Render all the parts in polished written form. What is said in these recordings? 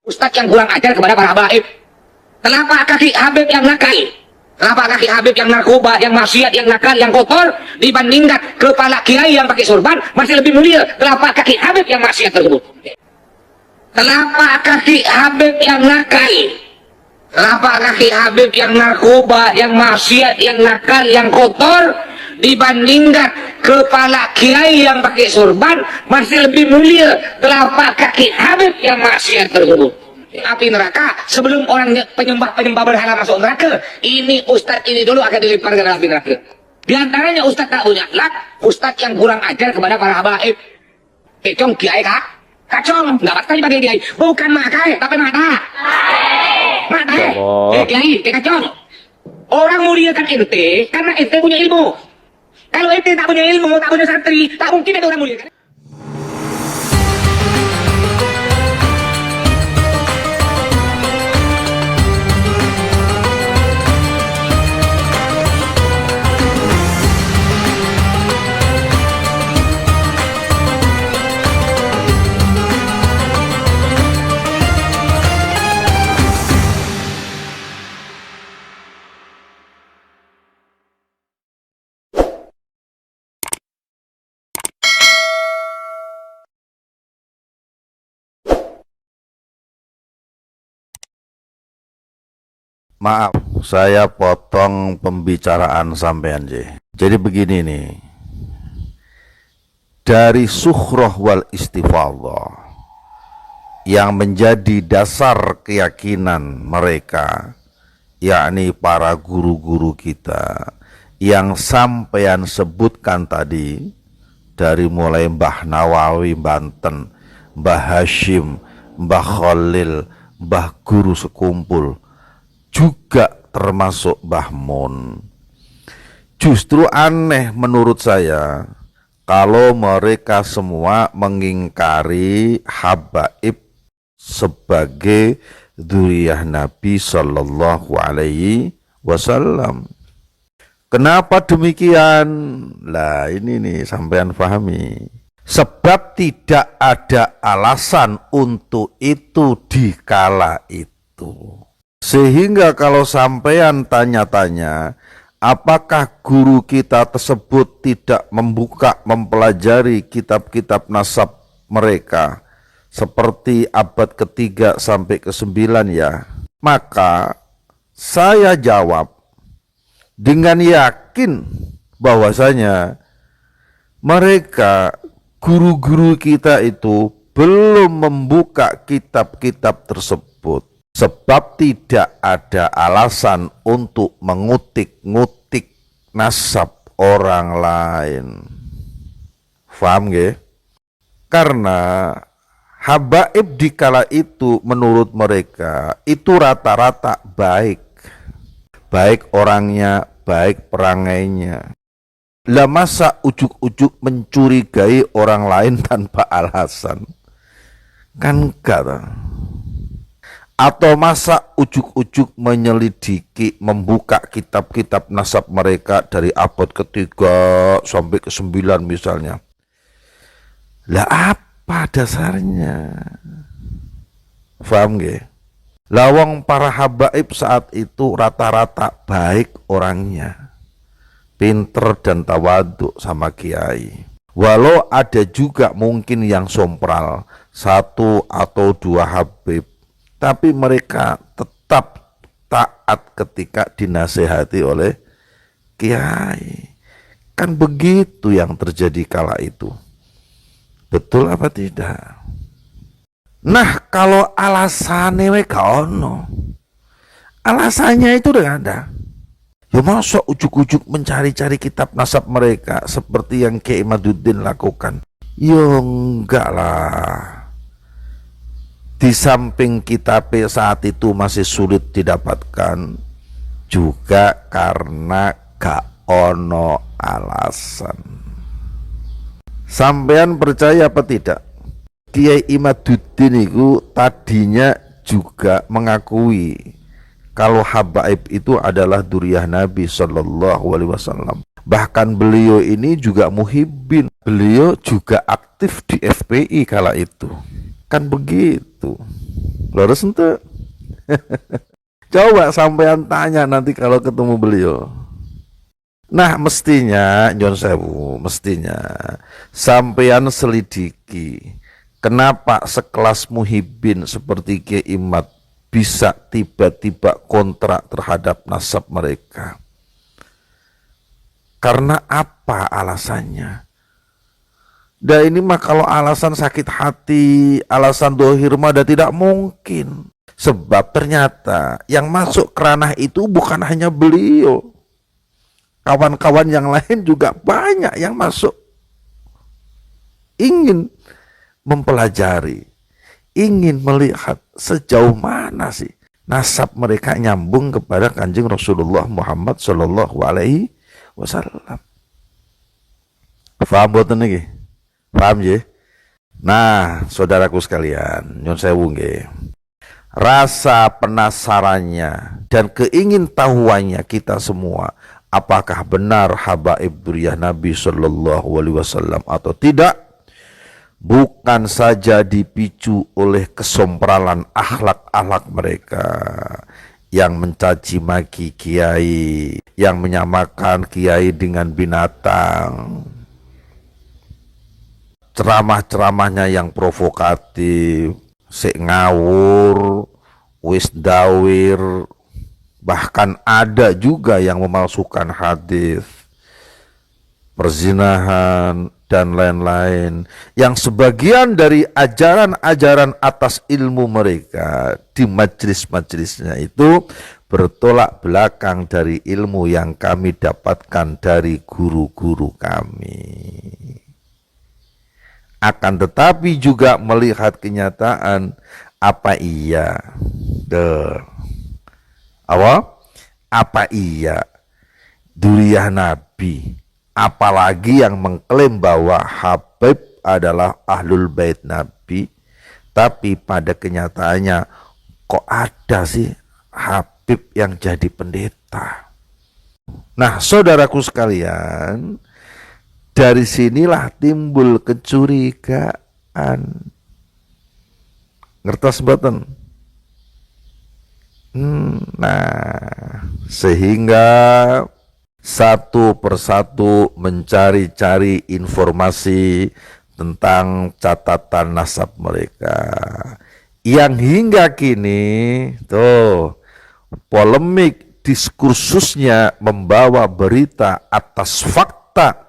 Ustadz yang kurang ajar kepada para habaib. Kenapa kaki Habib yang nakal? Kenapa kaki Habib yang narkoba, yang maksiat, yang nakal, yang kotor dibandingkan kepala kiai yang pakai sorban masih lebih mulia? Kenapa kaki Habib yang maksiat tersebut? Kenapa kaki Habib yang nakal? Kenapa kaki Habib yang narkoba, yang maksiat, yang nakal, yang kotor dibandingkan kepala kiai yang pakai sorban masih lebih mulia? Kenapa kaki Habib yang maksiat tersebut? Api neraka sebelum orang penyembah berhala masuk neraka, ini ustadz ini dulu akan dilemparkan dalam api neraka. Di antaranya ustadz tak punya akhlak, ustadz yang kurang ajar kepada para habaib. Kecong kiai kak, kacong nggak bakal dipakai kiai, bukan makai tapi mata. Kiai, kacong. Orang muliakan ente karena ente punya ilmu. Kalau ente tak punya ilmu, tak punya santri, tak mungkin ada orang muliakan. Maaf, saya potong pembicaraan sampean J. Jadi begini nih, dari sukhroh wal istifadhah yang menjadi dasar keyakinan mereka, yakni para guru-guru kita yang sampean sebutkan tadi, dari mulai Mbah Nawawi Banten, Mbah Hashim, Mbah Khalil, Mbah Guru Sekumpul, juga termasuk Mbah Mun. Justru aneh menurut saya kalau mereka semua mengingkari habaib sebagai dzurriyyah Nabi Sallallahu Alaihi Wasallam. Kenapa demikian? Lah ini nih sampean pahami. Sebab tidak ada alasan untuk itu di kala itu. Sehingga kalau sampean tanya-tanya, apakah guru kita tersebut tidak membuka, mempelajari kitab-kitab nasab mereka seperti abad ketiga sampai ke-9 ya? Maka saya jawab dengan yakin bahwasanya mereka, guru-guru kita itu belum membuka kitab-kitab tersebut. Sebab tidak ada alasan untuk mengutik-ngutik nasab orang lain. Faham gak? Karena habaib di kala itu menurut mereka itu rata-rata baik. Baik orangnya, baik perangainya. Lah masa ujuk-ujuk mencurigai orang lain tanpa alasan? Kan enggak. Atau masa ujuk-ujuk menyelidiki, membuka kitab-kitab nasab mereka dari abad ketiga sampai ke-9 misalnya. Lah apa dasarnya? Paham gak? Lawang para habaib saat itu rata-rata baik orangnya, pinter dan tawaduk sama kiai. Walau ada juga mungkin yang sompral, satu atau dua habib, tapi mereka tetap taat ketika dinasehati oleh kiai. Kan begitu yang terjadi kala itu. Betul apa tidak? Nah, kalau alasannya gak ono, alasannya itu udah ada. Ya masa ujuk-ujuk mencari-cari kitab nasab mereka seperti yang Kiai Imaduddin lakukan? Ya enggak lah. Di samping kitab saat itu masih sulit didapatkan, juga karena gak ono alasan. Sampean percaya apa tidak? Kiai Imaduddin itu tadinya juga mengakui kalau habaib itu adalah dzurriyyah Nabi Sallallahu Alaihi Wasallam. Bahkan beliau ini juga muhibbin, beliau juga aktif di FPI kala itu. Kan begitu. itu. Lurus ente. Coba sampean tanya nanti kalau ketemu beliau. Nah mestinya Nyon Sewu, mestinya sampean selidiki kenapa sekelas Muhyiddin seperti Kiai Imad bisa tiba-tiba kontrak terhadap nasab mereka. Karena apa alasannya? Dan ini mah kalau alasan sakit hati, alasan dohir mah tidak mungkin. Sebab ternyata yang masuk ke ranah itu bukan hanya beliau. Kawan-kawan yang lain juga banyak yang masuk. Ingin mempelajari, ingin melihat sejauh mana sih nasab mereka nyambung kepada Kanjeng Rasulullah Muhammad Sallallahu Alaihi Wasallam. Paham boten niki? Paham ya? Nah, saudaraku sekalian, nyun sewu nggih. Rasa penasarannya dan keingintahuannya kita semua, apakah benar habaib duriyah Nabi Sallallahu Alaihi Wasallam atau tidak, bukan saja dipicu oleh kesompralan akhlak-akhlak mereka yang mencaci maki kiai, yang menyamakan kiai dengan binatang, ceramah-ceramahnya yang provokatif, sek ngawur, wis dawir, bahkan ada juga yang memalsukan hadis, perzinahan dan lain-lain, yang sebagian dari ajaran-ajaran atas ilmu mereka di majelis-majelisnya itu bertolak belakang dari ilmu yang kami dapatkan dari guru-guru kami. Akan tetapi juga melihat kenyataan, apa iya apa iya duriyah Nabi, apalagi yang mengklaim bahwa Habib adalah ahlul bait Nabi, tapi pada kenyataannya kok ada sih Habib yang jadi pendeta. Nah saudaraku sekalian, dari sinilah timbul kecurigaan. Ngertos mboten? Nah, sehingga satu persatu mencari-cari informasi tentang catatan nasab mereka, yang hingga kini tuh polemik diskursusnya membawa berita atas fakta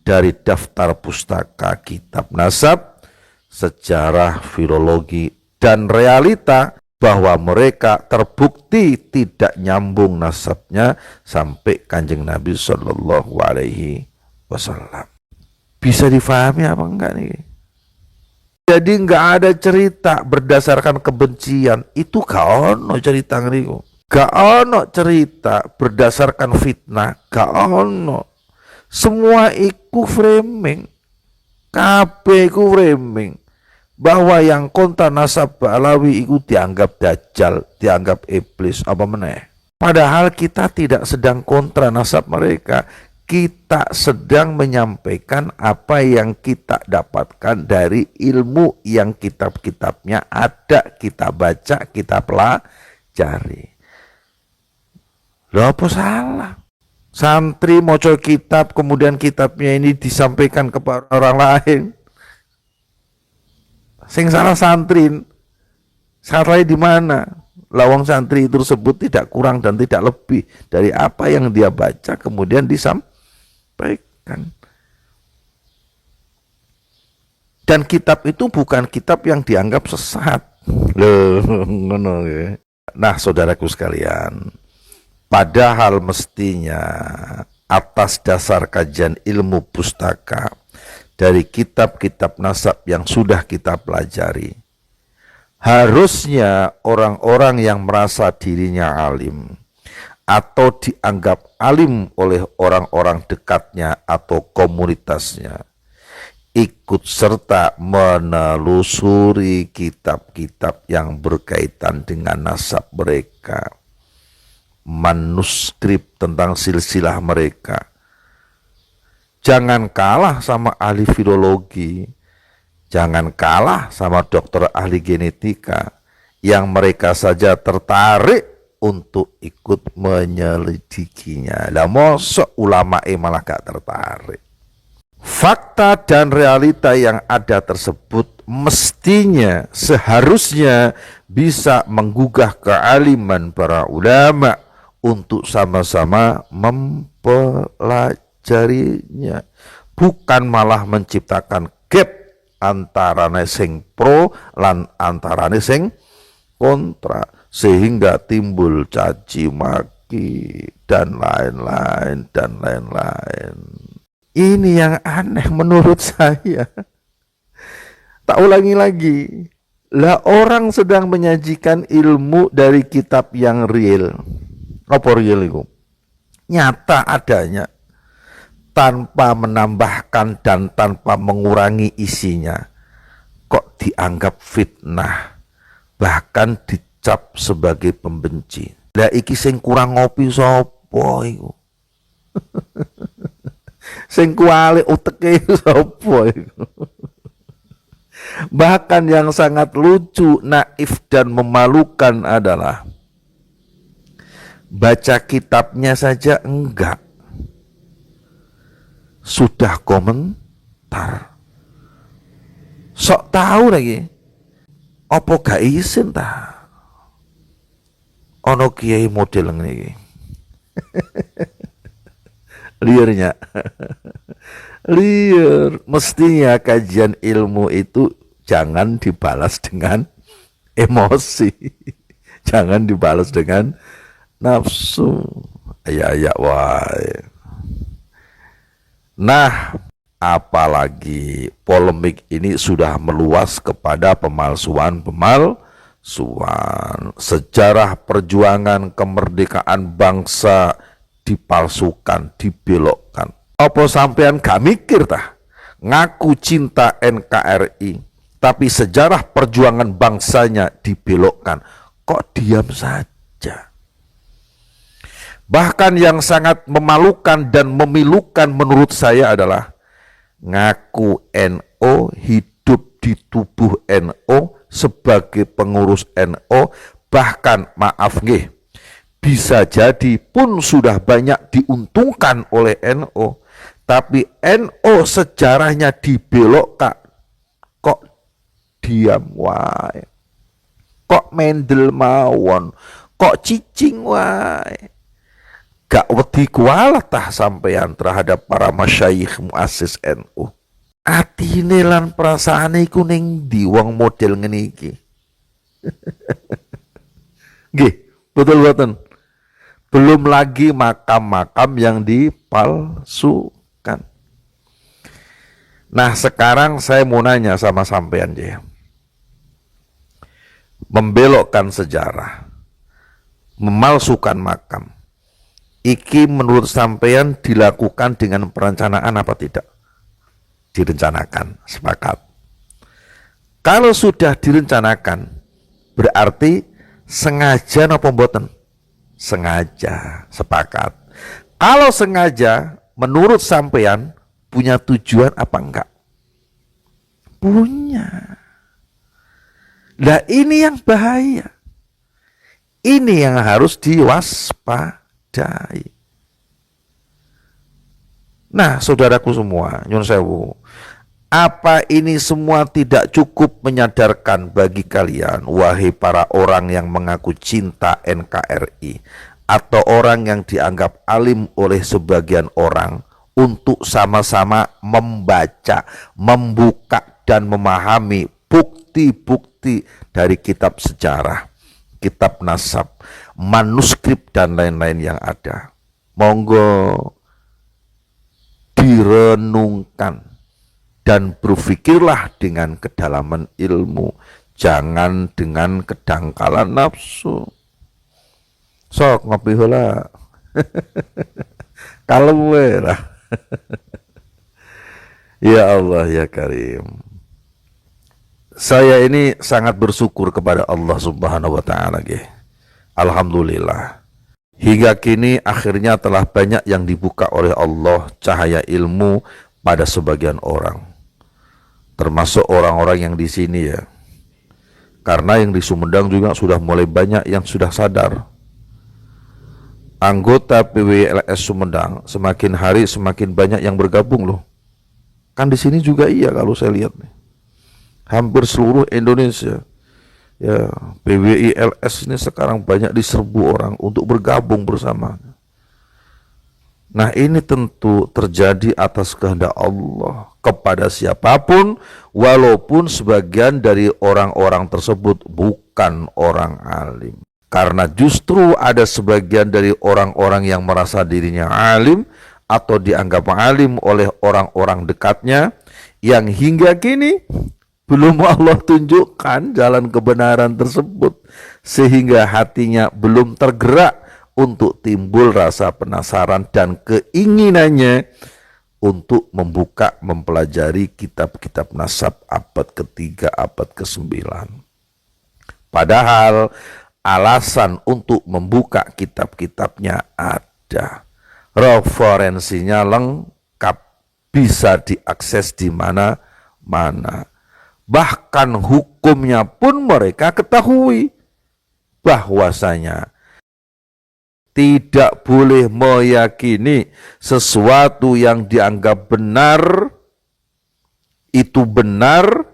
dari daftar pustaka kitab nasab, sejarah, filologi, dan realita bahwa mereka terbukti tidak nyambung nasabnya sampai Kanjeng Nabi Sallallahu Alaihi Wasallam. Bisa difahami apa enggak nih? Jadi enggak ada cerita berdasarkan kebencian, itu gak ono cerita ngriku. Gak ono cerita berdasarkan fitnah, gak ono. Semua iku framing, kabeh iku framing, bahwa yang kontra nasab Ba'alawi itu dianggap dajjal, dianggap iblis, apa meneh. Padahal kita tidak sedang kontra nasab mereka, kita sedang menyampaikan apa yang kita dapatkan dari ilmu yang kitab-kitabnya ada, kita baca, kita pelajari. Loh apa salah? Santri moco kitab, kemudian kitabnya ini disampaikan kepada orang lain. Sing salah santri, salahnya di mana? Lawang santri tersebut tidak kurang dan tidak lebih dari apa yang dia baca kemudian disampaikan. Dan kitab itu bukan kitab yang dianggap sesat. Nah, saudaraku sekalian, padahal mestinya atas dasar kajian ilmu pustaka dari kitab-kitab nasab yang sudah kita pelajari, harusnya orang-orang yang merasa dirinya alim atau dianggap alim oleh orang-orang dekatnya atau komunitasnya ikut serta menelusuri kitab-kitab yang berkaitan dengan nasab mereka, manuskrip tentang silsilah mereka. Jangan kalah sama ahli filologi Jangan kalah sama dokter ahli genetika yang mereka saja tertarik untuk ikut menyelidikinya. Lah mosok ulama malah gak tertarik. Fakta dan realita yang ada tersebut mestinya seharusnya bisa menggugah kealiman para ulama untuk sama-sama mempelajarinya, bukan malah menciptakan gap antarane sing pro lan antarane sing kontra, sehingga timbul caci maki dan lain-lain dan lain-lain. Ini yang aneh menurut saya. Tak ulangi lagi. Lah orang sedang menyajikan ilmu dari kitab yang real. Apa real itu? Nyata adanya. Tanpa menambahkan dan tanpa mengurangi isinya. Kok dianggap fitnah. Bahkan dicap sebagai pembenci. Lah iki sing kurang ngopi sapa iku? Sing kuali uteke sapa iku? Bahkan yang sangat lucu, naif dan memalukan adalah baca kitabnya saja enggak, sudah komentar. Sok tahu lagi. Apa gak isin ta? Ono kiai model ngene iki. Liarnya. Liar. Mestinya kajian ilmu itu jangan dibalas dengan emosi. Jangan dibalas dengan nafsu. Ya wae. Nah, apalagi polemik ini sudah meluas kepada pemalsuan sejarah perjuangan kemerdekaan bangsa dipalsukan, dibelokkan. Apa sampean gak mikir tah? Ngaku cinta NKRI, tapi sejarah perjuangan bangsanya dibelokkan. Kok diam saja? Bahkan yang sangat memalukan dan memilukan menurut saya adalah ngaku NO, hidup di tubuh NO, sebagai pengurus NO, bahkan maaf nggih, bisa jadi pun sudah banyak diuntungkan oleh NO, tapi NO sejarahnya dibelokkan. Kok diam wae? Kok mendel mawon? Kok cicing wae? Gak wedi kualah tah sampeyan terhadap para masyayikh muassis NU. Atine lan perasaane iku ning ndi wong model ngene iki. Nggih, betul boten. Belum lagi makam-makam yang dipalsukan. Nah, sekarang saya mau nanya sama sampean ya. Membelokkan sejarah, memalsukan makam. Iki menurut sampean dilakukan dengan perencanaan apa tidak? Direncanakan, sepakat. Kalau sudah direncanakan, berarti sengaja napa mboten? Sengaja, sepakat. Kalau sengaja, menurut sampean punya tujuan apa enggak? Punya. Lah ini yang bahaya. Ini yang harus diwaspadai. Nah, saudaraku semua, nyun sewu, apa ini semua tidak cukup menyadarkan bagi kalian, wahai para orang yang mengaku cinta NKRI, atau orang yang dianggap alim oleh sebagian orang, untuk sama-sama membaca, membuka, dan memahami bukti-bukti dari kitab sejarah, kitab nasab, manuskrip, dan lain-lain yang ada. Monggo direnungkan dan berpikirlah dengan kedalaman ilmu, jangan dengan kedangkalan nafsu. Sok ngopi heula. Kalem we lah. Ya Allah ya Karim. Saya ini sangat bersyukur kepada Allah Subhanahu wa taala nggih. Alhamdulillah. Hingga kini akhirnya telah banyak yang dibuka oleh Allah cahaya ilmu pada sebagian orang. termasuk orang-orang yang di sini ya. Karena yang di Sumedang juga sudah mulai banyak yang sudah sadar. Anggota PWLS Sumedang semakin hari semakin banyak yang bergabung loh. Kan di sini juga iya kalau saya lihat nih. Hampir seluruh Indonesia ya, PWILS ini sekarang banyak diserbu orang untuk bergabung bersama. Nah, ini tentu terjadi atas kehendak Allah kepada siapapun, walaupun sebagian dari orang-orang tersebut bukan orang alim. Karena justru ada sebagian dari orang-orang yang merasa dirinya alim atau dianggap alim oleh orang-orang dekatnya yang hingga kini belum Allah tunjukkan jalan kebenaran tersebut, sehingga hatinya belum tergerak untuk timbul rasa penasaran dan keinginannya untuk membuka, mempelajari kitab-kitab nasab abad ketiga, abad ke-9. Padahal alasan untuk membuka kitab-kitabnya ada. Referensinya lengkap, bisa diakses di mana-mana. Bahkan hukumnya pun mereka ketahui bahwasanya tidak boleh meyakini sesuatu yang dianggap benar itu benar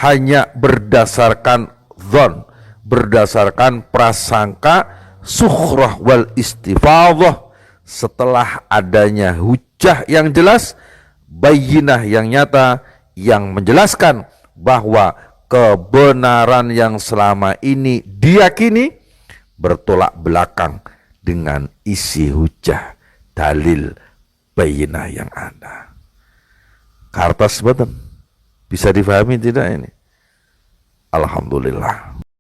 hanya berdasarkan dzon, berdasarkan prasangka, sukhrah wal istifadhah, setelah adanya hujah yang jelas, bayyinah yang nyata yang menjelaskan bahwa kebenaran yang selama ini diyakini bertolak belakang dengan isi hujah, dalil, bayyinah yang ada. Kartas betul. Bisa difahami tidak ini? Alhamdulillah.